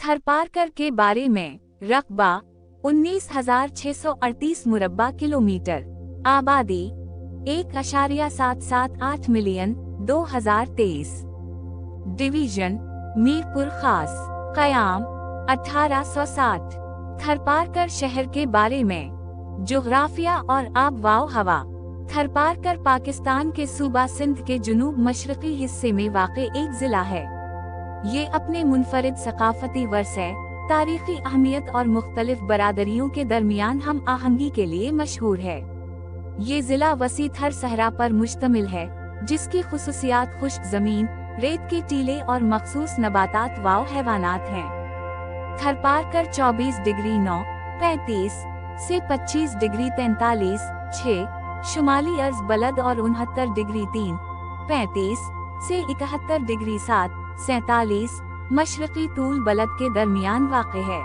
थरपारकर के बारे में रकबा 19,638 मुरब्बा किलोमीटर, आबादी 1.778 मिलियन 2023, डिवीजन मीरपुर खास, क़याम 1860। थरपारकर शहर के बारे में जोग्राफिया और आब हवा। थरपारकर पाकिस्तान के सूबा सिंध के जुनूब मशरकी हिस्से में वाक़ एक ज़िला है। ये अपने मुनफरिद सकाफती वर्से, तारीखी अहमियत और मुख्तलिफ बरादरियों के दरमियान हम आहंगी के लिए मशहूर है। ये ज़िला वसी थर सहरा पर मुश्तमिल है, जिसकी खुसूसियात खुश्क ज़मीन, रेत के टीले और मखसूस नबातात व हैवानात हैं। थरपारकर 24 डिग्री 9, 35 से 25 डिग्री 43, 6 शुमाली अर्ज बलद और 69 डिग्री 3, 35 से 71 डिग्री 7, 47 मशरकी तूल बलद के दरमियान वाक़ है।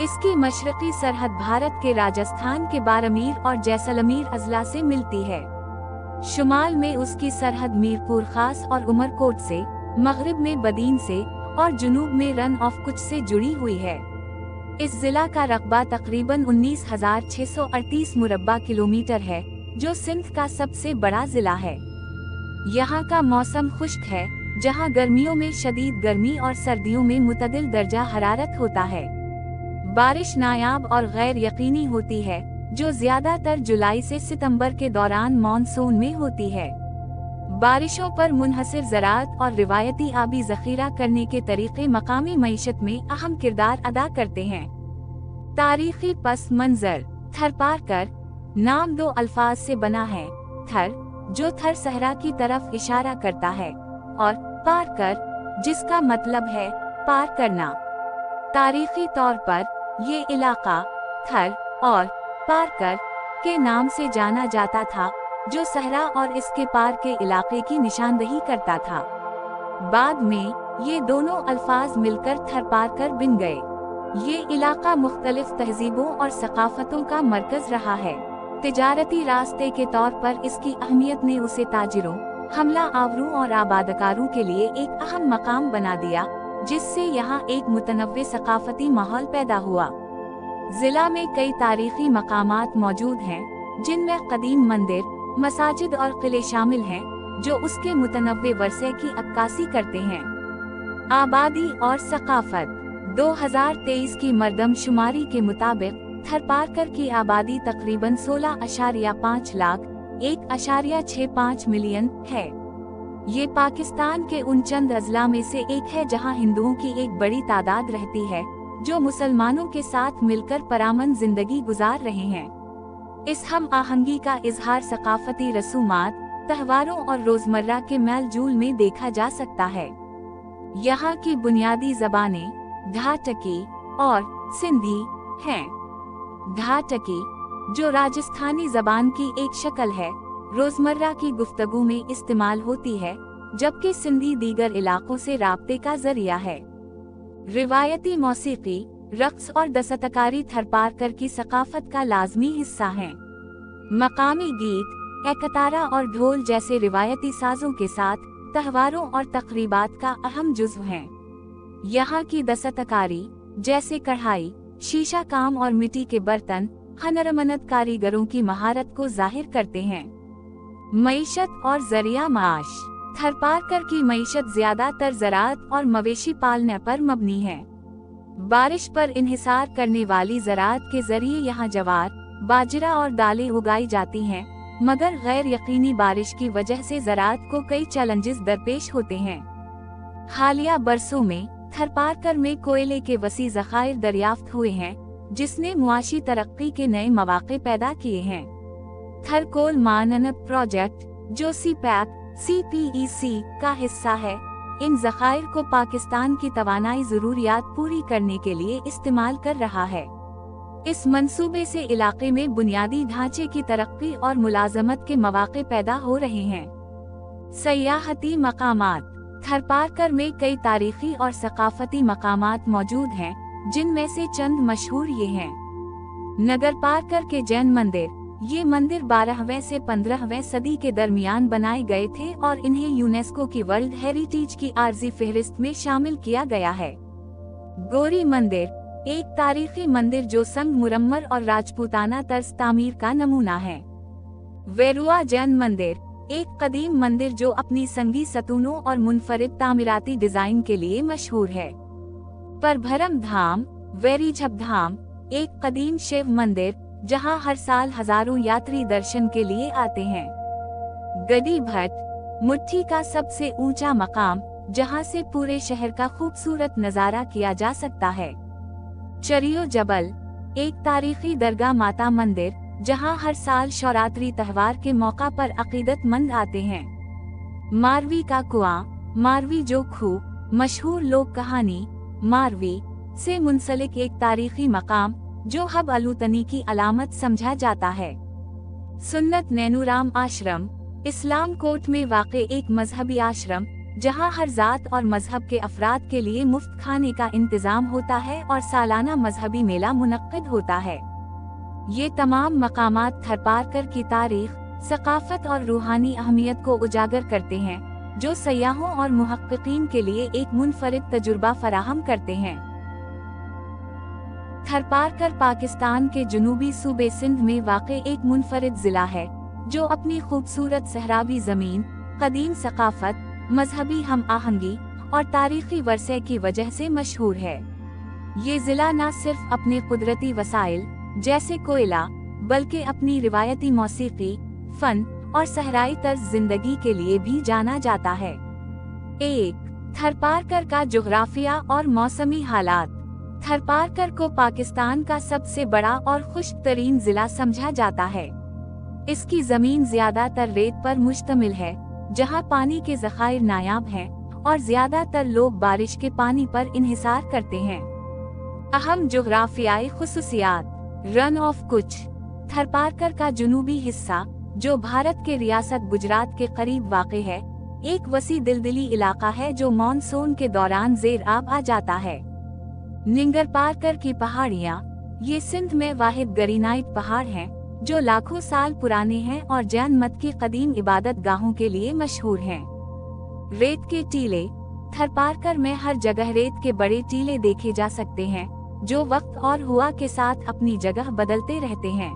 इसकी मशरकी सरहद भारत के राजस्थान के बारमीर और जैसलमेर अजला से मिलती है। शुमाल में उसकी सरहद मीरपुर खास और उमरकोट से, मगरिब में बदीन से और जुनूब में रन ऑफ कुछ से जुड़ी हुई है। इस जिला का रकबा तकरीबन 19,638 मुरब्बा किलोमीटर है, जो सिंध का सबसे बड़ा जिला है। यहाँ का मौसम खुश्क है, जहाँ गर्मियों में शदीद गर्मी और सर्दियों में मुतदिल दर्जा हरारत होता है। बारिश नायाब और गैर यकीनी होती है, जो ज्यादातर जुलाई से सितंबर के दौरान मानसून में होती है। बारिशों पर मुनहसिर ज़राअत और रिवायती आबी ज़ख़ीरा करने के तरीक़े मकामी मईशत में अहम किरदार अदा करते हैं। तारीख़ी पस मंज़र। थरपारकर नाम दो अल्फाज से बना है, थर जो थर सहरा की तरफ इशारा करता है और पारकर जिसका मतलब है पार करना। तारीख़ी तौर पर ये इलाका थर और पारकर के नाम से जाना जाता था, जो सहरा और इसके पार के इलाके की निशानदही करता था। बाद में ये दोनों अल्फाज मिलकर थरपारकर बन गए। ये इलाका मुख्तलिफ तहजीबों और सकाफतों का मरकज रहा है। तिजारती रास्ते के तौर पर इसकी अहमियत ने उसे ताजिरों, हमला आवरों और आबादकारों के लिए एक अहम मकाम बना दिया, जिससे यहाँ एक मुतनव्वे सकाफती माहौल पैदा हुआ। जिला में कई तारीखी मकामात मौजूद हैं, जिनमें कदीम मंदिर, मसाजिद और किले शामिल हैं, जो उसके मुतनव्वे वर्से की अक्कासी करते हैं। आबादी और सकाफत। 2023 की मरदमशुमारी के मुताबिक थरपारकर की आबादी तकरीबन 16.5 लाख 1.65 मिलियन है। ये पाकिस्तान के उन चंद अजला में से एक है जहां हिंदुओं की एक बड़ी तादाद रहती है, जो मुसलमानों के साथ मिलकर परामन जिंदगी गुजार रहे हैं। इस हम आहंगी का इजहार सकाफती रसूमात, त्योहारों और रोजमर्रा के मेल जूल में देखा जा सकता है। यहाँ की बुनियादी जबानें ढाटकी और सिंधी हैं। ढाटकी, जो राजस्थानी जबान की एक शक्ल है, रोजमर्रा की गुफ्तगू में इस्तेमाल होती है, जबकि सिंधी दीगर इलाकों से राब्ते का जरिया है। रिवायती मौसीकी, रक्स और दस्तकारी थरपारकर की सकाफत का लाजमी हिस्सा हैं। मकामी गीत, एकतारा और ढोल जैसे रिवायती साजों के साथ त्योहारों और तकरीबात का अहम जुज़्व हैं। यहाँ की दस्तकारी, जैसे कढ़ाई, शीशा काम और मिट्टी के बर्तन, हनरमनद कारीगरों की महारत को जाहिर करते हैं। मईशत और जरिया माश। थरपारकर की मईशत ज्यादातर ज़राअत और मवेशी पालने पर मबनी है। बारिश पर इन्हिसार करने वाली ज़राअत के जरिए यहाँ जवार, बाजरा और दालें उगाई जाती हैं, मगर गैर यकीनी बारिश की वजह से ज़राअत को कई चैलेंजेस दरपेश होते हैं। हालिया बरसों में थरपारकर में कोयले के वसी ज़खायर दरियाफ्त हुए हैं, जिसने मुआशी तरक्की के नए मौक़े पैदा किए हैं। थर कोल माननत प्रोजेक्ट, जो CPEC का हिस्सा है, इन ज़खायर को पाकिस्तान की तवानाई ज़रूरियात पूरी करने के लिए इस्तेमाल कर रहा है। इस मंसूबे से इलाके में बुनियादी ढांचे की तरक्की और मुलाजमत के मौक़े पैदा हो रहे हैं। सयाहती मकामात। थरपारकर में कई तारीखी और सकाफती मकामात मौजूद हैं, जिनमें से चंद मशहूर ये हैं। नगरपारकर के जैन मंदिर। ये मंदिर 12वीं से 15वीं सदी के दरमियान बनाए गए थे और इन्हें यूनेस्को की वर्ल्ड हेरिटेज की आर्जी फहरिस्त में शामिल किया गया है। गौरी मंदिर, एक तारीखी मंदिर जो संगमरमर और राजपूताना तर्ज तामीर का नमूना है। वेरुआ जैन मंदिर, एक कदीम मंदिर जो अपनी संगी सतूनों और मुनफरिद तामीराती डिजाइन के लिए मशहूर है। परभरम धाम, वेरीझप धाम, एक कदीम शिव मंदिर जहां हर साल हजारों यात्री दर्शन के लिए आते हैं। गदी भट्ट, मुट्ठी का सबसे ऊंचा मकाम जहां से पूरे शहर का खूबसूरत नजारा किया जा सकता है। चरियो जबल, एक तारीखी दरगाह माता मंदिर जहां हर साल शिवरात्रि त्योहार के मौका पर अकीदतमंद आते हैं। मारवी का कुआं, मारवी जो खूह, मशहूर लोक कहानी मारवी से मुंसलिक एक तारीखी मकाम जो हब अलूतनी की अलामत समझा जाता है। सुन्नत नैनूराम आश्रम, इस्लाम कोट में वाक़े एक मजहबी आश्रम जहां हर जात और मजहब के अफराद के लिए मुफ्त खाने का इंतजाम होता है और सालाना मजहबी मेला मुनक्किद होता है। ये तमाम मकामात थरपारकर की तारीख, सकाफत और रूहानी अहमियत को उजागर करते हैं, जो सयाहों और मुहक्किकीन के लिए एक मुनफरिद तजुर्बा फराहम करते हैं। थरपारकर पाकिस्तान के जनूबी सूबे सिंध में वाक़े एक मुनफरिद जिला है जो अपनी खूबसूरत सहरावी जमीन, कदीम सकाफत, मजहबी हम आहंगी और तारीखी वरसे की वजह से मशहूर है। ये जिला न सिर्फ अपने कुदरती वसाइल जैसे कोयला, बल्कि अपनी रिवायती मौसीकी, फन और सहराई तर्ज जिंदगी के लिए भी जाना जाता है। 1. थरपारकर का जुग्राफिया और मौसमी हालात। थरपारकर को पाकिस्तान का सबसे बड़ा और खुश्क तरीन जिला समझा जाता है। इसकी जमीन ज्यादातर रेत पर मुश्तमिल है, जहां पानी के ज़खायर नायाब हैं और ज्यादातर लोग बारिश के पानी पर इन्हिसार करते हैं। अहम जुग्राफियाई खुसूसियात। रन ऑफ कुछ। थरपारकर का जुनूबी हिस्सा, जो भारत के रियासत गुजरात के करीब वाक़ है, एक वसी दिलदिली इलाका है जो मानसून के दौरान ज़ेर आब आ जाता है। निंगरपारकर की पहाड़ियाँ, ये सिंध में वाहिद ग्रेनाइट पहाड़ हैं जो लाखों साल पुराने हैं और जैन मत की कदीम इबादत गाहों के लिए मशहूर हैं। रेत के टीले। थरपारकर में हर जगह रेत के बड़े टीले देखे जा सकते हैं जो वक्त और हुआ के साथ अपनी जगह बदलते रहते हैं।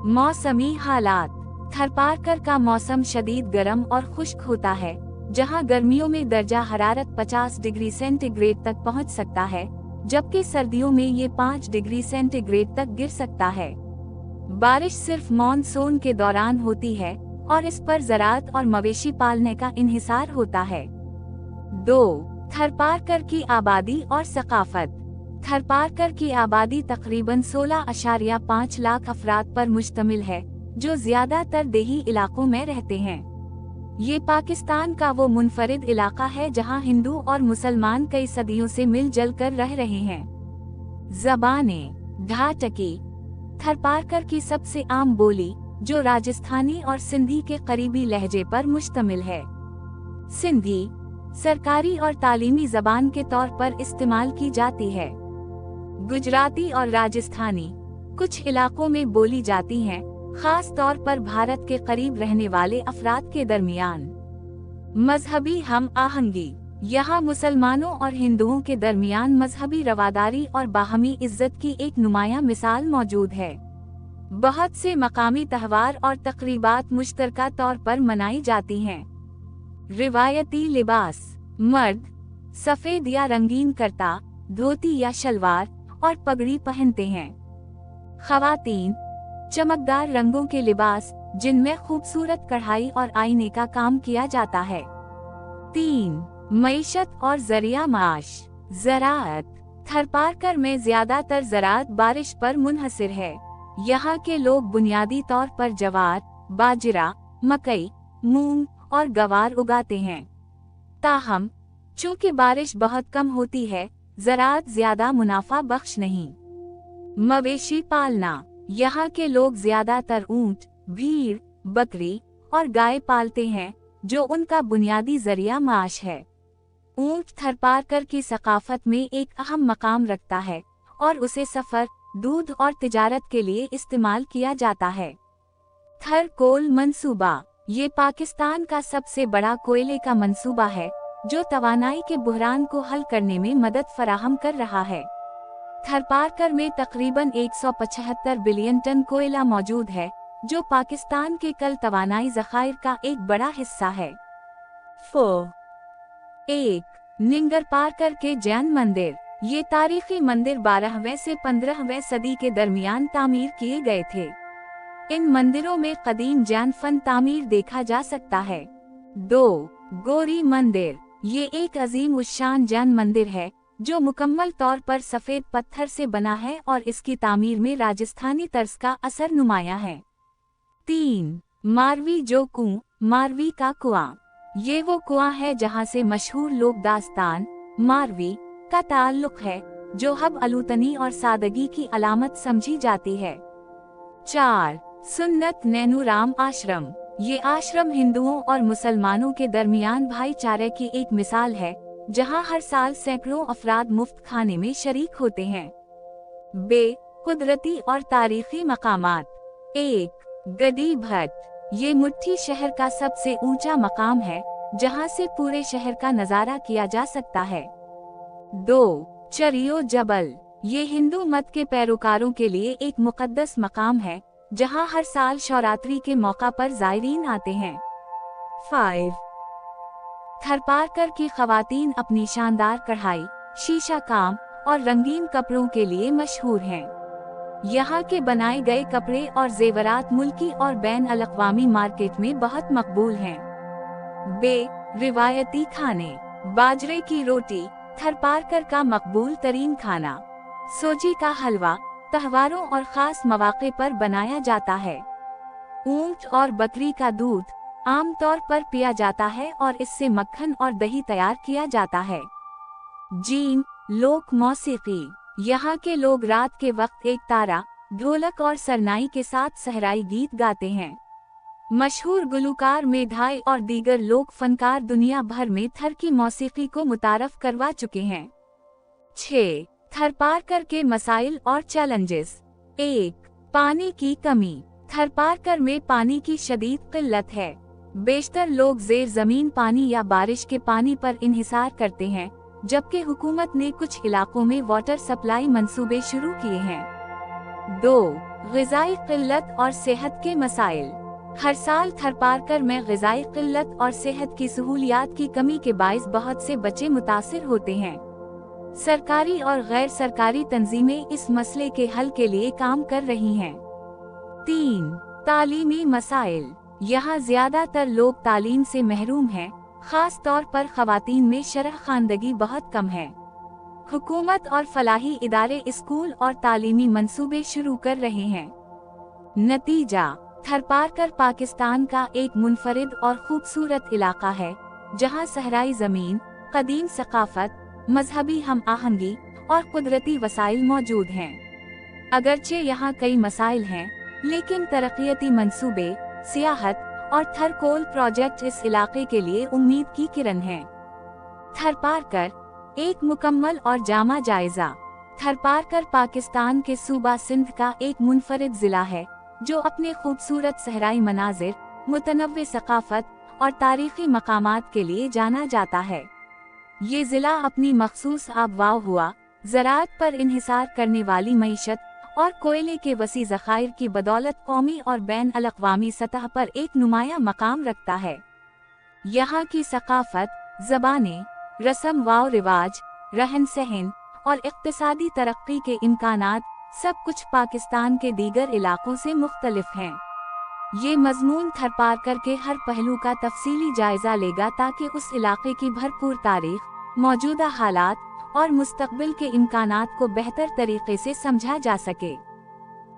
मौसमी हालात। थरपारकर का मौसम शदीद गर्म और खुश्क होता है, जहां गर्मियों में दर्जा हरारत 50 डिग्री सेंटीग्रेड तक पहुंच सकता है, जबकि सर्दियों में ये 5 डिग्री सेंटीग्रेड तक गिर सकता है। बारिश सिर्फ मानसून के दौरान होती है और इस पर ज़राअत और मवेशी पालने का इन्हिसार होता है। 2. थरपारकर की आबादी और सकाफत। थरपारकर की आबादी तकरीबन 16.5 लाख अफराद पर मुश्तमिल है, जो ज्यादातर देही इलाकों में रहते हैं। ये पाकिस्तान का वो मुनफरिद इलाका है जहां हिंदू और मुसलमान कई सदियों से मिलजुल कर रह रहे हैं। ज़बानें। ढाटकी, थरपारकर की सबसे आम बोली, जो राजस्थानी और सिंधी के करीबी लहजे पर मुश्तमिल है। सिंधी सरकारी और तालीमी ज़बान के तौर पर इस्तेमाल की जाती है। गुजराती और राजस्थानी कुछ इलाकों में बोली जाती हैं, खास तौर पर भारत के करीब रहने वाले अफराद के दरमियान। मजहबी हम आहंगी, यहाँ मुसलमानों और हिंदुओं के दरमियान मजहबी रवादारी और बाहमी इज्जत की एक नुमायां मिसाल मौजूद है। बहुत से मकामी त्योहार और तकरीबात मुश्तरका तौर पर मनाई जाती हैं। रिवायती लिबास। मर्द सफेद या रंगीन करता, धोती या शलवार और पगड़ी पहनते हैं। ख़वातीन चमकदार रंगों के लिबास, जिनमें खूबसूरत कढ़ाई और आईने का काम किया जाता है। 3. मईशत और जरिया माश। ज़राअत। थरपारकर में ज्यादातर ज़राअत बारिश पर मुनहसिर है। यहाँ के लोग बुनियादी तौर पर जवार, बाजरा, मकई, मूंग और गवार उगाते हैं। ताहम चूँकि बारिश बहुत कम होती है, ज़राअत ज्यादा मुनाफा बख्श नहीं। मवेशी पालना। यहाँ के लोग ज्यादातर ऊंट, भीड़, बकरी और गाय पालते हैं, जो उनका बुनियादी जरिया माश है। ऊंट थरपारकर की सकाफत में एक अहम मकाम रखता है और उसे सफर, दूध और तिजारत के लिए इस्तेमाल किया जाता है। थर कोल मंसूबा। ये पाकिस्तान का सबसे बड़ा कोयले का मंसूबा है, जो तवानाई के बुहरान को हल करने में मदद फराहम कर रहा है। थरपारकर में तकरीबन 175 बिलियन टन कोयला मौजूद है, जो पाकिस्तान के कल तवानाई ज़खायर का एक बड़ा हिस्सा है। 1. निंगरपारकर के जैन मंदिर। ये तारीखी मंदिर 12वीं से 15वीं सदी के दरमियान तामीर किए गए थे। इन मंदिरों में कदीम जैन फन तामीर देखा जा सकता है। 2. गोरी मंदिर। ये एक अजीम उश्शान जैन मंदिर है, जो मुकम्मल तौर पर सफ़ेद पत्थर से बना है और इसकी तामीर में राजस्थानी तर्ज का असर नुमाया है। 3. मारवी जो कुआं। मारवी का कुआं। ये वो कुआं है जहाँ से मशहूर लोक दास्तान मारवी का ताल्लुक है, जो हब अलूतनी और सादगी की अलामत समझी जाती है। 4. सुन्नत नैनूराम आश्रम। ये आश्रम हिंदुओं और मुसलमानों के दरमियान भाईचारे की एक मिसाल है, जहां हर साल सैकड़ों अफराद मुफ्त खाने में शरीक होते हैं। कुदरती और तारीखी मकामात। 1. गडी भट्ट। ये मुट्ठी शहर का सबसे ऊंचा मकाम है, जहां से पूरे शहर का नजारा किया जा सकता है। 2. चरियो जबल। ये हिंदू मत के पैरोकारों के लिए एक मुकद्दस मकाम है, जहां हर साल शिवरात्रि के मौका पर ज़ायरीन आते हैं। 5. थरपारकर की खवातीन अपनी शानदार कढ़ाई, शीशा काम और रंगीन कपड़ों के लिए मशहूर हैं। यहाँ के बनाए गए कपड़े और जेवरात मुल्की और बैन अल-अक़वामी मार्केट में बहुत मकबूल हैं। रिवायती खाने। बाजरे की रोटी थरपारकर का मकबूल तरीन खाना। सोजी का हलवा त्योहारों और खास मौके पर बनाया जाता है। ऊंट और बकरी का दूध आमतौर पर पिया जाता है और इससे मक्खन और दही तैयार किया जाता है। लोक मौसीकी। यहाँ के लोग रात के वक्त एक तारा, ढोलक और सरनाई के साथ सहराई गीत गाते हैं। मशहूर गुलूकार मेधाई और दीगर लोक फनकार दुनिया भर में थर की मौसीकी को मुतारफ करवा चुके हैं। 6. थरपारकर के मसाइल और चैलेंजेस। 1. पानी की कमी। थरपारकर में पानी की शदीद किल्लत है। बेशतर लोग जेर जमीन पानी या बारिश के पानी पर इन्हिसार करते हैं, जबकि हुकूमत ने कुछ इलाकों में वाटर सप्लाई मंसूबे शुरू किए हैं। 2. ग़िज़ाई किल्लत और सेहत के मसाइल। हर साल थरपारकर में ग़िज़ाई किल्लत और सेहत की सहूलियात की कमी के बाइस बहुत से बच्चे मुतासिर होते हैं। सरकारी और गैर सरकारी तंजीमें इस मसले के हल के लिए काम कर रही हैं। 3. तालीमी मसाइल। यहाँ ज्यादातर लोग तालीम से महरूम हैं, खास तौर पर ख़वातीन में शरह ख़ानदगी बहुत कम है। हुकूमत और फलाही इदारे स्कूल और तालीमी मंसूबे शुरू कर रहे हैं। नतीजा। थरपारकर पाकिस्तान का एक मुनफरिद और खूबसूरत इलाका है, जहाँ सहराई ज़मीन, कदीम सकाफत, मजहबी हम आहंगी और कुदरती वसाइल मौजूद हैं। अगरचे यहाँ कई मसाइल हैं, लेकिन तरक्याती मंसूबे, सियाहत और थरकोल प्रोजेक्ट इस इलाके के लिए उम्मीद की किरण हैं। थरपारकर एक मुकम्मल और जामा जायजा। थरपारकर पाकिस्तान के सूबा सिंध का एक मुनफरिद जिला है, जो अपने खूबसूरत सहराई मनाजिर, मुतनव्वे सकाफत और तारीखी मकामात के लिए जाना जाता है। ये जिला अपनी मखसूस आबवाव हुआ, ज़राअत पर इन्हिसार करने वाली मईशत और कोयले के वसी ज़खायर की बदौलत कौमी और बैन अल-अक़वामी सतह पर एक नुमाया मकाम रखता है। यहाँ की सकाफत, ज़बानें, रस्म व रिवाज, रहन सहन और इक़्तिसादी तरक्की के इम्कानात सब कुछ पाकिस्तान के दीगर इलाकों से मुख्तलिफ हैं। ये मज़मून थरपारकर के हर पहलू का तफसीली जायजा लेगा ताकि उस इलाके की भरपूर तारीख, मौजूदा हालात और मुस्तक़बिल के इम्कानात को बेहतर तरीके से समझा जा सके।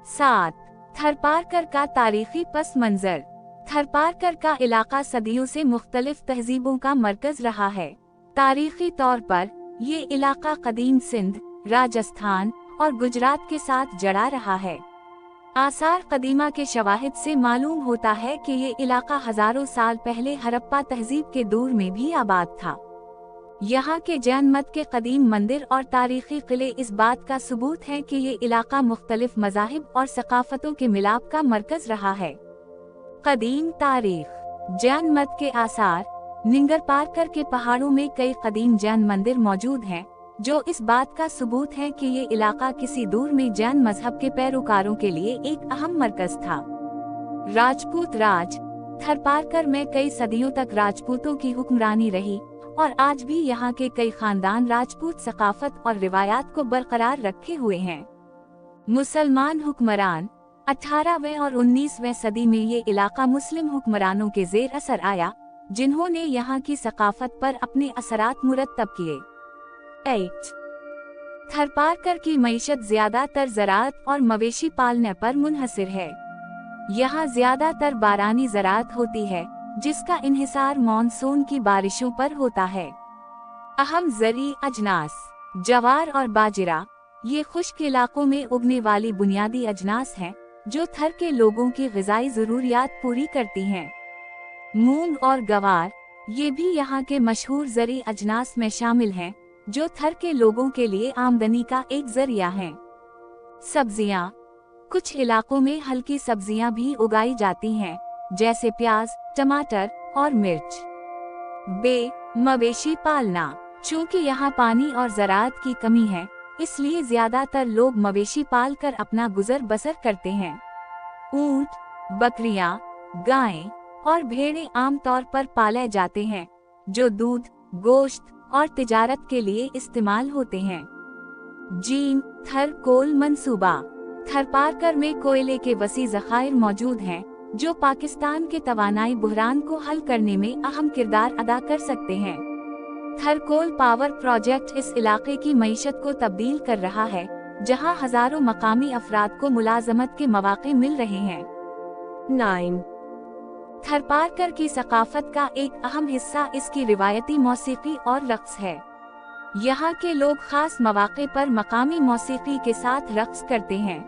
7. थरपारकर का तारीखी पस मंज़र। थरपारकर का इलाका सदियों से मुख्तलिफ तहजीबों का मरकज़ रहा है। तारीखी तौर पर ये इलाका कदीम सिंध, राजस्थान और गुजरात के साथ जड़ा रहा है। आसार कदीमा के शवाहिद से मालूम होता है कि ये इलाका हजारों साल पहले हरप्पा तहजीब के दौर में भी आबाद था। यहाँ के जैन मत के कदीम मंदिर और तारीखी किले इस बात का सबूत है कि ये इलाका मुख्तलिफ मज़ाहिब और सकाफतों के मिलाप का मरकज रहा है। कदीम तारीख। जैन मत के आसार, निंगर पारकर के पहाड़ों में कई कदीम जैन मंदिर मौजूद हैं, जो इस बात का सबूत है कि ये इलाका किसी दूर में जैन मजहब के पैरोकारों के लिए एक अहम मरकज था। राजपूत राज थरपारकर में कई सदियों तक राजपूतों की हुक्मरानी रही और आज भी यहाँ के कई खानदान राजपूत सकाफत और रिवायात को बरकरार रखे हुए हैं। मुसलमान हुक्मरान 18वें और 19वें सदी में ये इलाका मुस्लिम हुक्मरानों के जेर असर आया, जिन्होंने यहाँ की सकाफत पर अपने असरात मुरत्तब किए। 8 थरपारकर की मईशत ज्यादातर ज़राअत और मवेशी पालने पर मुनहसिर है। यहाँ ज्यादातर बारानी ज़राअत होती है, जिसका इन्हिसार मानसून की बारिशों पर होता है। अहम ज़री अजनास जवार और बाजरा ये खुश्क इलाकों में उगने वाली बुनियादी अजनास हैं, जो थर के लोगों की ग़िज़ाई ज़रूरियात पूरी करती हैं। मूंग और गवार ये भी यहाँ के मशहूर ज़री अजनास में शामिल हैं, जो थर के लोगों के लिए आमदनी का एक ज़रिया हैं। सब्जियाँ कुछ इलाकों में हल्की सब्जियाँ भी उगाई जाती हैं, जैसे प्याज, टमाटर और मिर्च। मवेशी पालना चूँकि यहाँ पानी और ज़राअत की कमी है, इसलिए ज्यादातर लोग मवेशी पाल कर अपना गुजर बसर करते हैं। ऊंट, बकरियां, गायें और भेड़ें आमतौर पर पाले जाते हैं, जो दूध, गोश्त और तिजारत के लिए इस्तेमाल होते हैं। थर कोल मंसूबा थरपारकर में कोयले के वसी ज़खायर मौजूद हैं, जो पाकिस्तान के तवानाई बुहरान को हल करने में अहम किरदार अदा कर सकते हैं। थरकोल पावर प्रोजेक्ट इस इलाके की मईशत को तब्दील कर रहा है, जहां हजारों मकामी अफराद को मुलाजमत के मौके मिल रहे हैं। 9 थरपारकर की सकाफत का एक अहम हिस्सा इसकी रिवायती मौसीकी और रक्स है। यहाँ के लोग खास मौके पर मकामी मौसीकी के साथ रक्स करते हैं।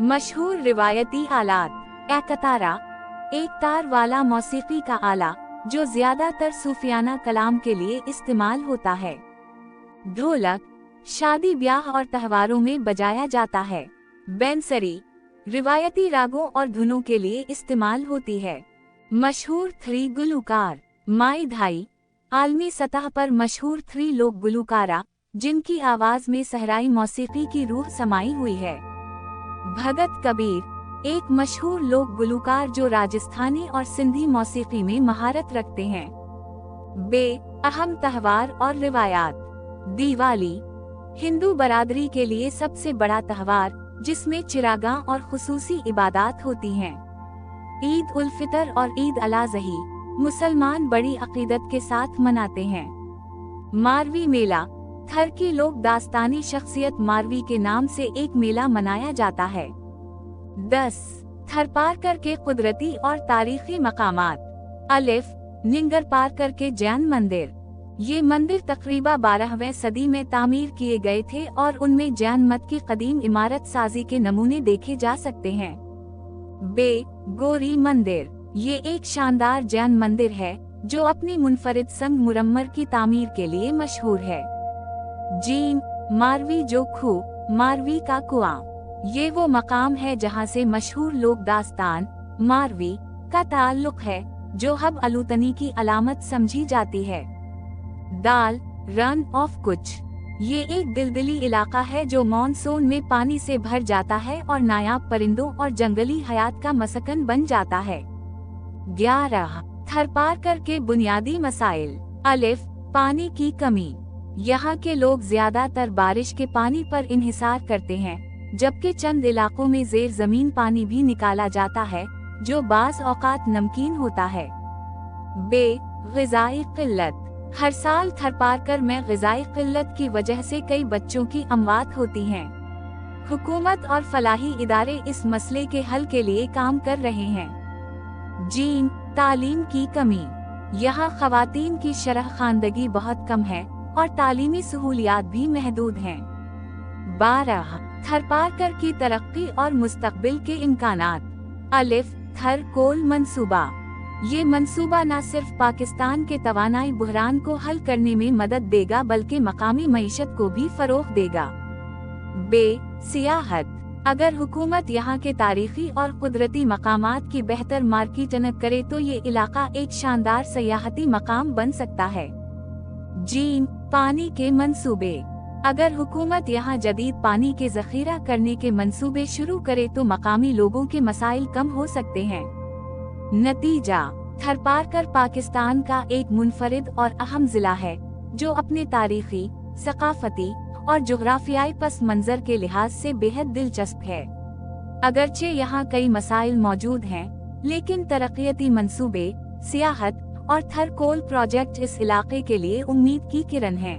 मशहूर रिवायती आलात एकतारा एक तार वाला मौसीकी का आला, जो ज्यादातर सूफियाना कलाम के लिए इस्तेमाल होता है। ढोलक शादी ब्याह और त्योहारों में बजाया जाता है। बैंसरी रिवायती रागों और धुनों के लिए इस्तेमाल होती है। मशहूर थ्री गुलूकार माई धाई आलमी सतह पर मशहूर थ्री लोक गुलूकारा, जिनकी आवाज में सहराई मौसीकी की रूह समाई हुई है। भगत कबीर एक मशहूर लोक गुलूकार, जो राजस्थानी और सिंधी मौसीकी में महारत रखते हैं। अहम त्योहार और रिवायात दिवाली हिंदू बरादरी के लिए सबसे बड़ा त्योहार, जिसमें चिरागां और खुसूसी इबादत होती हैं। ईद उल फितर और ईद अल अज़ही मुसलमान बड़ी अकीदत के साथ मनाते हैं। मारवी मेला थर की लोक दास्तानी शख्सियत मारवी के नाम से एक मेला मनाया जाता है। 10 थरपारकर के कुदरती और तारीखी मकामात निंगर पारकर के जैन मंदिर ये मंदिर तकरीबन 12वीं सदी में तामीर किए गए थे और उनमें जैन मत की कदीम इमारत साजी के नमूने देखे जा सकते हैं। गोरी मंदिर ये एक शानदार जैन मंदिर है, जो अपनी मुनफरिद संगमरमर की तामीर के लिए मशहूर है। मारवी जोखू मारवी का कुआं ये वो मकाम है जहाँ से मशहूर लोक दास्तान मारवी का ताल्लुक है, जो हब अलूतनी की अलामत समझी जाती है। दाल रन ऑफ कुछ ये एक दिलदली इलाका है, जो मानसून में पानी से भर जाता है और नायाब परिंदों और जंगली हयात का मसकन बन जाता है। 11 थरपारकर के बुनियादी मसाइल पानी की कमी यहाँ के लोग ज्यादातर बारिश के पानी पर इन्हिसार करते हैं, जबकि चंद इलाकों में जेर जमीन पानी भी निकाला जाता है, जो बाज़ औकात नमकीन होता है। ग़िज़ाई क़िल्लत हर साल थरपारकर में ग़िज़ाई क़िल्लत की वजह से कई बच्चों की अमवात होती हैं। हुकूमत और फलाही इदारे इस मसले के हल के लिए काम कर रहे हैं। तालीम की कमी यहाँ ख़वातीन की शरह ख़ानदगी बहुत कम है और तालीमी सहूलियात भी महदूद हैं। 12 थरपारकर की तरक्की और मुस्तकबिल के इम्कानात थर कोल मंसूबा ये मंसूबा न सिर्फ पाकिस्तान के तवानाई बुहरान को हल करने में मदद देगा, बल्कि मकामी मईशत को भी फरोग़ देगा। सियाहत अगर हुकूमत यहाँ के तारीखी और कुदरती मकामात की बेहतर मार्केटिंग करे तो ये इलाका एक शानदार सयाहती मकाम बन सकता है। जी, पानी के मंसूबे। अगर हुकूमत यहाँ जदीद पानी के जखीरा करने के मंसूबे शुरू करे तो मकामी लोगों के मसाइल कम हो सकते हैं। नतीजा, थरपारकर पाकिस्तान का एक मुनफरिद और अहम जिला है जो अपने तारीखी, सकाफती और जुग्राफियाई पस मंजर के लिहाज से बेहद दिलचस्प है। अगरचे यहाँ कई मसाइल मौजूद हैं, लेकिन तरक्याती मंसूबे, सियाहत और थरकोल प्रोजेक्ट इस इलाके के लिए उम्मीद की किरण हैं।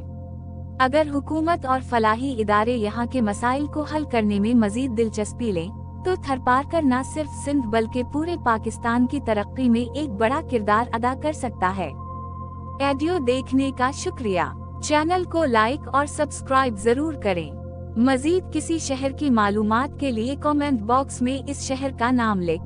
अगर हुकूमत और फलाही इदारे यहाँ के मसाइल को हल करने में मजीद दिलचस्पी लें, तो थरपारकर न सिर्फ सिंध बल्कि पूरे पाकिस्तान की तरक्की में एक बड़ा किरदार अदा कर सकता है। वीडियो देखने का शुक्रिया। चैनल को लाइक और सब्सक्राइब जरूर करें। मजीद किसी शहर की मालूमात के लिए कमेंट बॉक्स में इस शहर का नाम लिख